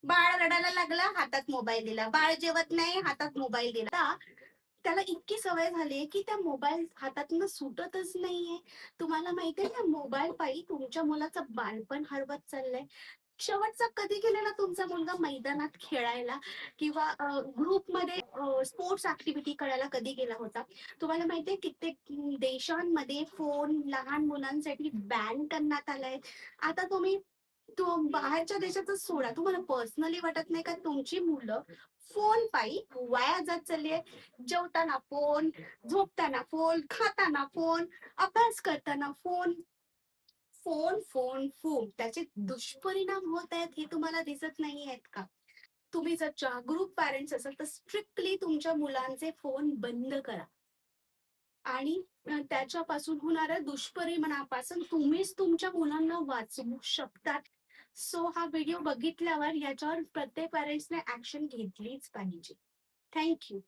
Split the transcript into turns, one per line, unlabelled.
बाळ रडायला लागला, हातात मोबाईल दिला. बाळ जेवत नाही, हातात मोबाईल दिला. आता त्याला इतकी सवय झाली की त्या मोबाईल हातातनं सुटतच नाहीये. तुम्हाला माहितीये ना, मोबाईल पायी तुमच्या मुलाचं बालपण हरवत चाललंय. शेवटचा कधी गेलेला तुमचा मुलगा मैदानात खेळायला किंवा ग्रुपमध्ये स्पोर्ट्स ऍक्टिव्हिटी करायला कधी गेला होता? तुम्हाला माहितीये कित्येक देशांमध्ये फोन लहान मुलांसाठी बॅन करण्यात आलाय. आता तुम्ही बाहेरच्या देशातच सोडा, तुम्हाला पर्सनली वाटत नाही का तुमची मुलं फोन पायी वाया जात चालली आहे? जेवताना फोन, झोपताना फोन, खाताना फोन, अभ्यास करताना फोन, फोन फोन फोन. त्याचे दुष्परिणाम होत आहेत हे तुम्हाला दिसत नाही आहेत का? तुम्ही जर जागरूक पॅरेंट्स असाल तर स्ट्रिक्टली तुमच्या मुलांचे फोन बंद करा आणि त्याच्यापासून होणाऱ्या दुष्परिणामापासून तुम्हीच तुमच्या मुलांना वाचवू शकतात. सो हा व्हिडिओ बघितल्यावर याच्यावर प्रत्येक पॅरेंट्सने ऍक्शन घेतलीच पाहिजे. Thank you.